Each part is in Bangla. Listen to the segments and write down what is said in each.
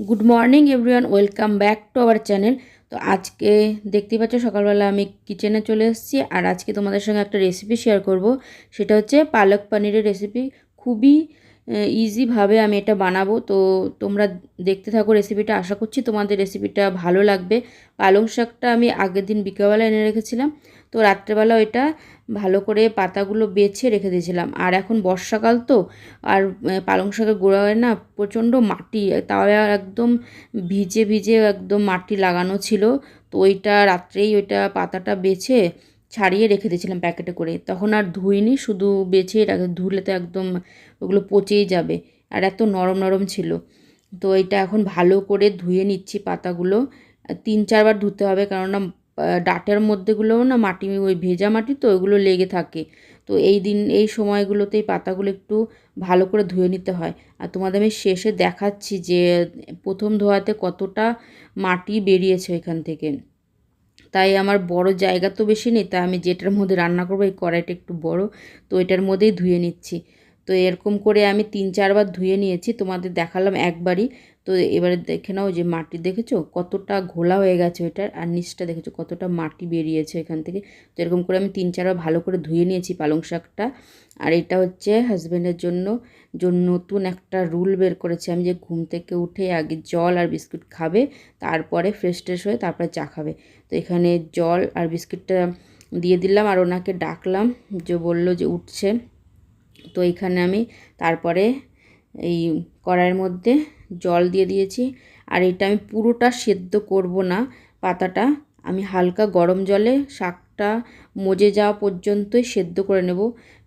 Good morning everyone, welcome back to our channel. তো আজকে দেখতেই পাচ্ছ সকালবেলা আমি কিচেনে চলে এসেছি, আর আজকে তোমাদের সঙ্গে একটা রেসিপি শেয়ার করব। সেটা হচ্ছে পালক পনিরের রেসিপি। খুবই ইজিভাবে আমি এটা বানাবো। তো তোমরা দেখতে থাকো রেসিপিটা। আশা করছি তোমাদের রেসিপিটা ভালো লাগবে। পালং শাকটা আমি আগের দিন বিকেলবেলা এনে রেখেছিলাম, তো রাত্রেবেলা ওইটা ভালো করে পাতাগুলো বেছে রেখে দিয়েছিলাম। আর এখন বর্ষাকাল তো, আর পালং শাকের গোড়ায় না প্রচণ্ড মাটি, তাও একদম ভিজে ভিজে একদম মাটি লাগানো ছিল। তো ওইটা রাত্রেই ওইটা পাতাটা বেছে ছাড়িয়ে রেখে দিয়েছিলাম প্যাকেটে করে। তখন আর ধুইনি, শুধু বেছেই রাখে, ধুলে তো একদম ওগুলো পচেই যাবে। আর এত নরম নরম ছিল। তো এটা এখন ভালো করে ধুয়ে নিচ্ছি পাতাগুলো। 3-4 বার ধুতে হবে, কেননা ডাঁটার মধ্যেগুলোও না মাটি, ওই ভেজা মাটি তো ওইগুলো লেগে থাকে। তো এই সময়গুলোতেই পাতাগুলো একটু ভালো করে ধুয়ে নিতে হয়। আর তোমাদের আমি শেষে দেখাচ্ছি যে প্রথম ধোয়াতে কতটা মাটি বেরিয়েছে এখান থেকে। তাই আমার বড় জায়গা তো বেশি নেই, তাই আমি যেটার মধ্যে রান্না করবো এই কড়াইটা একটু বড়, তো এটার মধ্যেই ধুয়ে নিচ্ছি। তো এরকম করে আমি 3-4 বার ধুয়ে নিয়েছি, তোমাদের দেখালাম একবারই। তো এবারে দেখে নাও যে মাটি দেখেছো কতটা ঘোলা হয়ে গেছে ওইটার, আর নিচটা দেখেছো কতটা মাটি বেরিয়েছে এখান থেকে। তো এরকম করে আমি 3-4 বার ভালো করে ধুয়ে নিয়েছি পালং শাকটা। আর এটা হচ্ছে হাজব্যান্ডের জন্য নতুন একটা রুল বের করেছি আমি, যে ঘুম থেকে উঠে আগে জল আর বিস্কুট খাবে, তারপরে ফ্রেশ ট্রেশ হয়ে তারপরে চা খাবে। তো এখানে জল আর বিস্কিটটা দিয়ে দিলাম, আর ওনাকে ডাকলাম, যে বলল যে উঠছে। তো এখানে আমি তারপরে এই কড়াইয়ের মধ্যে জল দিয়ে দিয়েছি। আর এটা আমি পুরোটা সেদ্ধ করব না, পাতাটা আমি হালকা গরম জলে শাকটা মজে যাওয়া পর্যন্তই সেদ্ধ করে নেব।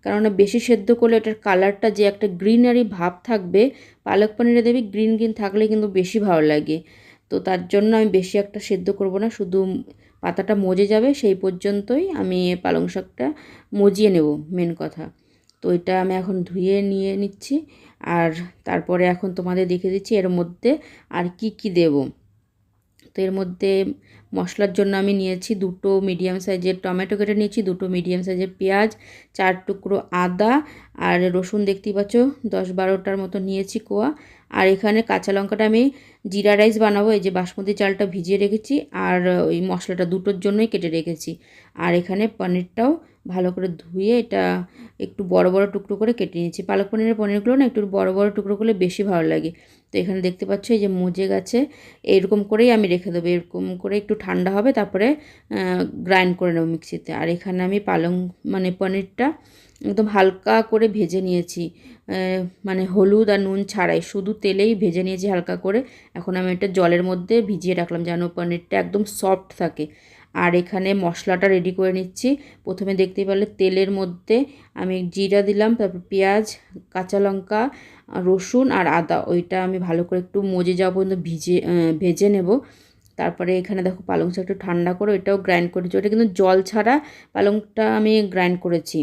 কেননা বেশি সেদ্ধ করলে এটার কালারটা যে একটা গ্রিনারি ভাব থাকবে, পালক পনিরে দেবে গ্রিন গ্রিন থাকলে কিন্তু বেশি ভালো লাগে। তো তার জন্য আমি বেশি একটা সেদ্ধ করব না, শুধু পাতাটা মজে যাবে সেই পর্যন্তই আমি পালং শাকটা মজিয়ে নেব, মেন কথা। তো এটা আমি এখন ধুয়ে নিয়ে নিচ্ছি। আর তারপরে এখন তোমাদের দেখে দিচ্ছি এর মধ্যে আর কি কি দেব। তো এর মধ্যে মশলার জন্য আমি নিয়েছি 2টো মিডিয়াম সাইজের টমেটো কেটে নিয়েছি, 2টো মিডিয়াম সাইজের পেঁয়াজ, 4 টুকরো আদা, আর রসুন দেখতেই পাচ্ছ 10-12টার মতো নিয়েছি কোয়া। আর এখানে কাঁচা লঙ্কাটা আমি জিরা রাইস বানাবো, এই যে বাসমতি চালটা ভিজিয়ে রেখেছি, আর ওই মশলাটা দুটোর জন্যই কেটে রেখেছি। আর এখানে পনিরটাও ভালো করে ধুয়ে এটা একটু বড় বড় টুকরো করে কেটে নিয়েছি। পালক পনিরগুলো না একটু বড় বড় টুকরো করলে বেশি ভালো লাগে। তো এখানে দেখতে পাচ্ছ এই যে মজে গেছে, এরকম করেই আমি রেখে দেবো। এরকম করে একটু ঠান্ডা হবে, তারপরে গ্রাইন্ড করে নেবো মিক্সিতে। আর এখানে আমি পনিরটা একদম হালকা করে ভেজে নিয়েছি, মানে হলুদ আর নুন ছাড়াই, শুধু তেলেই ভেজে নিয়েছি হালকা করে। এখন আমি এটা জলের মধ্যে ভিজিয়ে রাখলাম যেন পনিরটা একদম সফট থাকে। আর এখানে মশলাটা রেডি করে নিচ্ছি। প্রথমে দেখতেই পেলে তেলের মধ্যে আমি জিরা দিলাম, তারপর পেঁয়াজ, কাঁচা লঙ্কা, রসুন আর আদা, ওইটা আমি ভালো করে একটু মজে যাওয়া পর্যন্ত ভেজে নেব। তারপরে এখানে দেখো পালং শাকটা একটু ঠান্ডা করে ওইটাও গ্রাইন্ড করেছি, ওটা কিন্তু জল ছাড়া পালংটা আমি গ্রাইন্ড করেছি।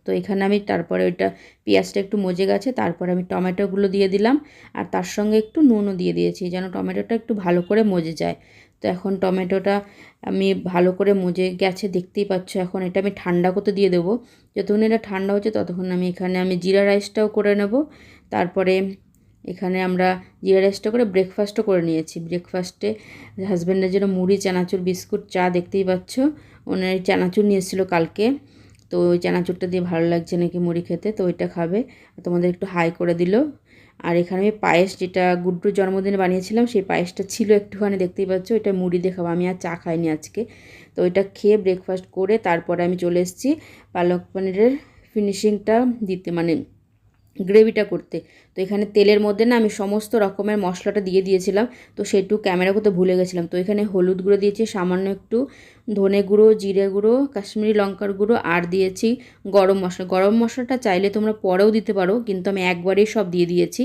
তো এখানে আমি তারপরে ওইটা পেঁয়াজটা একটু মজে গেছে, তারপরে আমি টমেটোগুলো দিয়ে দিলাম, আর তার সঙ্গে একটু নুনও দিয়ে দিয়েছি যেন টমেটোটা একটু ভালো করে মজে যায়। তো এখন টমেটোটা আমি ভালো করে মজে গেছে দেখতেই পাচ্ছ। এখন এটা আমি ঠান্ডা করতে দিয়ে দেবো। যতক্ষণ এটা ঠান্ডা হচ্ছে ততক্ষণ আমি জিরা রাইসটাও করে নেব। তারপরে এখানে আমরা জিরা রাইসটা করে ব্রেকফাস্টও করে নিয়েছি। ব্রেকফাস্টে হাজব্যান্ডের জন্য মুড়ি, চানাচুর, বিস্কুট, চা দেখতেই পাচ্ছ। ওনার চানাচুর নিয়ে এসেছিলো কালকে, তো ওই চানাচুরটা দিয়ে ভালো লাগছে নাকি মুড়ি খেতে, তো ওইটা খাবে। তোমাদের একটু হাই করে দিল। আর এখানে আমি পায়েস, যেটা গুড্ডুর জন্মদিনে বানিয়েছিলাম, সেই পায়েসটা ছিল একটুখানি দেখতেই পাচ্ছ, ওইটা মুড়ি দিয়ে খাবো। আমি আর চা খাইনি আজকে। তো ওইটা খেয়ে ব্রেকফাস্ট করে তারপরে আমি চলে এসেছি পালক পনিরের ফিনিশিংটা দিতে, মানে গ্রেভিটা করতে। তো এখানে তেলের মধ্যে না আমি সমস্ত রকমের মশলাটা দিয়ে দিয়েছিলাম, তো সেটু ক্যামেরা করতে ভুলে গেছিলাম। তো এখানে হলুদ গুঁড়ো দিয়েছি, সামান্য একটু ধনে গুঁড়ো, জিরে গুঁড়ো, কাশ্মীরি লঙ্কার গুঁড়ো, আর দিয়েছি গরম মশলা। গরম মশলাটা চাইলে তোমরা পরেও দিতে পারো, কিন্তু আমি একবারেই সব দিয়ে দিয়েছি।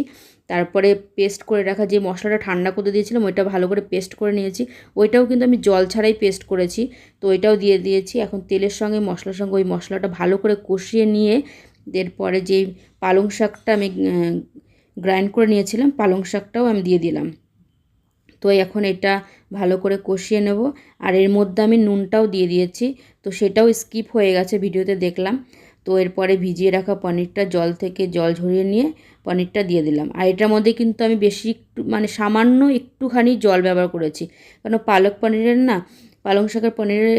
তারপরে পেস্ট করে রাখা যে মশলাটা ঠান্ডা করতে দিয়েছিলাম, ওইটা ভালো করে পেস্ট করে নিয়েছি। ওইটাও কিন্তু আমি জল ছাড়াই পেস্ট করেছি, তো ওইটাও দিয়ে দিয়েছি। এখন তেলের সঙ্গে মশলার সঙ্গে ওই মশলাটা ভালো করে কষিয়ে নিয়ে, এরপরে যেই পালং শাকটা আমি গ্রাইন্ড করে নিয়েছিলাম, পালং শাকটাও আমি দিয়ে দিলাম। তো এখন এটা ভালো করে কষিয়ে নেব। আর এর মধ্যে আমি নুনটাও দিয়ে দিয়েছি, তো সেটাও স্কিপ হয়ে গেছে ভিডিওতে দেখলাম। তো এরপরে ভিজিয়ে রাখা পনিরটা জল থেকে জল ঝরিয়ে নিয়ে পনিরটা দিয়ে দিলাম। আর এটার মধ্যে কিন্তু আমি বেশি একটু মানে সামান্য একটুখানি জল ব্যবহার করেছি, কারণ পালক পনিরের না, পালং শাকের পনিরের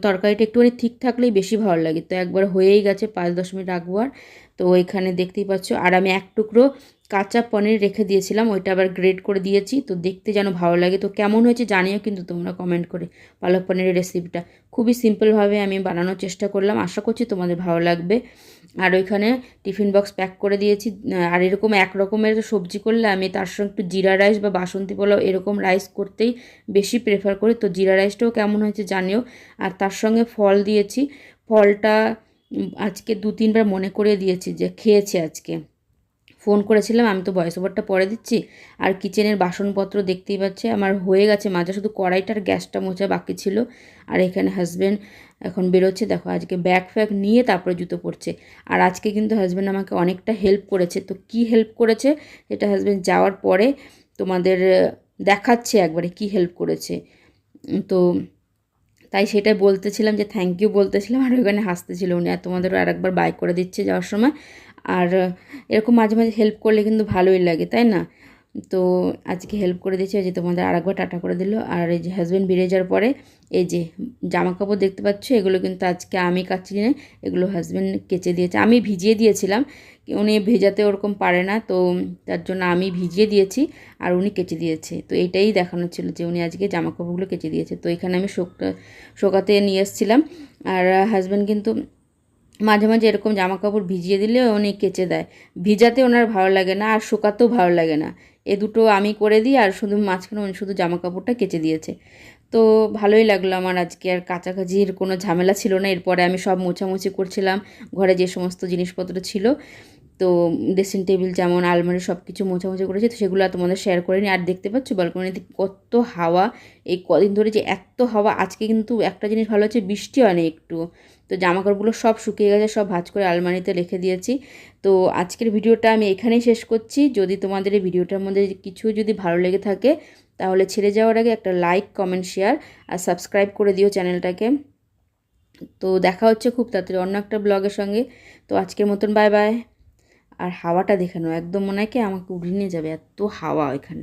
তরকারিটা একটুখানি ঠিক থাকলেই বেশি ভালো লাগে। তো একবার হয়েই গেছে, 5-10 মিনিট রাখবো। আর তো ওইখানে দেখতেই পাচ্ছ, আর আমি এক টুকরো কাঁচা পনির রেখে দিয়েছিলাম, ওইটা আবার গ্রেট করে দিয়েছি, তো দেখতে যেন ভালো লাগে। তো কেমন হয়েছে জানিও কিন্তু তোমরা কমেন্ট করে। পালক পনিরের রেসিপিটা খুবই সিম্পলভাবে আমি বানানোর চেষ্টা করলাম, আশা করছি তোমাদের ভালো লাগবে। আর ওইখানে টিফিন বক্স প্যাক করে দিয়েছি। আর এরকম এক রকমের সবজি করলে আমি তার সঙ্গে একটু জিরা রাইস বা বাসন্তী পোলাও এরকম রাইস করতেই বেশি প্রেফার করি। তো জিরা রাইসটাও কেমন হয়েছে জানিও। আর তার সঙ্গে ফল দিয়েছি, ফলটা আজকে 2-3 বার মনে করে দিয়েছি যে খেয়েছি আজকে, ফোন করেছিলাম। আমি তো ভয়েস ওভারটা পরে দিচ্ছি। আর কিচেনের বাসনপত্র দেখতেই পাচ্ছে আমার হয়ে গেছে মাজা, শুধু কড়াইটার গ্যাসটা মোছা বাকি ছিল। আর এখানে হাজব্যান্ড এখন বেরোচ্ছে, দেখো আজকে ব্যাগ ফ্যাগ নিয়ে তারপরে জুতো পরছে। আর আজকে কিন্তু হাজব্যান্ড আমাকে অনেকটা হেল্প করেছে। তো কি হেল্প করেছে এটা হাজব্যান্ড যাওয়ার পরে তোমাদের দেখাচ্ছে একবারে কি হেল্প করেছে। তো তাই সেটাই বলতেছিলাম, যে থ্যাংক ইউ বলতেছিলাম, আর ওখানে হাসতেছিল উনি। আর তোমাদেরও আরেকবার বাই করে দিচ্ছে যাওয়ার সময়। আর এরকম মাঝে মাঝে হেল্প করলে কিন্তু ভালোই লাগে, তাই না? তো আজকে হেল্প করে দিয়েছে, যে তোমাদের আরেকবার টাটা করে দিল। আর এই যে হাজব্যান্ড বেরিয়ে যাওয়ার পরে এই যে জামা কাপড় দেখতে পাচ্ছ, এগুলো কিন্তু আজকে আমি কাচ্ছি না, এগুলো হাজব্যান্ড কেচে দিয়েছে। আমি ভিজিয়ে দিয়েছিলাম, উনি ভেজাতে ওরকম পারে না, তো তার জন্য আমি ভিজিয়ে দিয়েছি আর উনি কেচে দিয়েছে। তো এটাই দেখানো ছিল যে উনি আজকে জামা কাপড়গুলো কেচে দিয়েছে। তো এখানে আমি শোকাতে নিয়ে এসেছিলাম। আর হাজব্যান্ড কিন্তু মাঝে মাঝে এরকম জামা কাপড় ভিজিয়ে দিলে উনি কেচে দেয়। ভিজাতে ওনার ভালো লাগে না, আর শুকাতেও ভালো লাগে না। এ দুটো আমি করে দিই, আর শুধু মাঝখানে উনি শুধু জামা কাপড়টা কেচে দিয়েছে। তো ভালোই লাগলো আমার আজকে, আর কাচাকাচির কোনো ঝামেলা ছিল না। এরপরে আমি সব মোছামুছি করছিলাম, ঘরে যে সমস্ত জিনিসপত্র ছিল। তো ড্রেসিং টেবিল যেমন আলমারি সব কিছু মোছামুছি করেছি, তো সেগুলো আর তোমাদের শেয়ার করিনি। আর দেখতে পাচ্ছ ব্যালকনিতে কত হাওয়া, এই কদিন ধরে যে এত হাওয়া। আজকে কিন্তু একটা জিনিস ভালো হচ্ছে, বৃষ্টি হয়নি একটু। তো জামাকাপড়গুলো সব শুকিয়ে গেছে, সব ভাঁজ করে আলমারিতে রেখে দিয়েছি। তো আজকের ভিডিওটা আমি এখানেই শেষ করছি। যদি তোমাদের এই ভিডিওটার মধ্যে কিছু যদি ভালো লেগে থাকে, তাহলে ছেড়ে যাওয়ার আগে একটা লাইক, কমেন্ট, শেয়ার আর সাবস্ক্রাইব করে দিও চ্যানেলটাকে। তো দেখা হচ্ছে খুব তাড়াতাড়ি অন্য একটা ব্লগের সঙ্গে। তো আজকের মতন বাই বাই। আর হাওয়াটা দেখে নাও, একদম মনে হয় কি আমাকে উড়িয়ে নিয়ে যাবে, এত হাওয়া এখানে।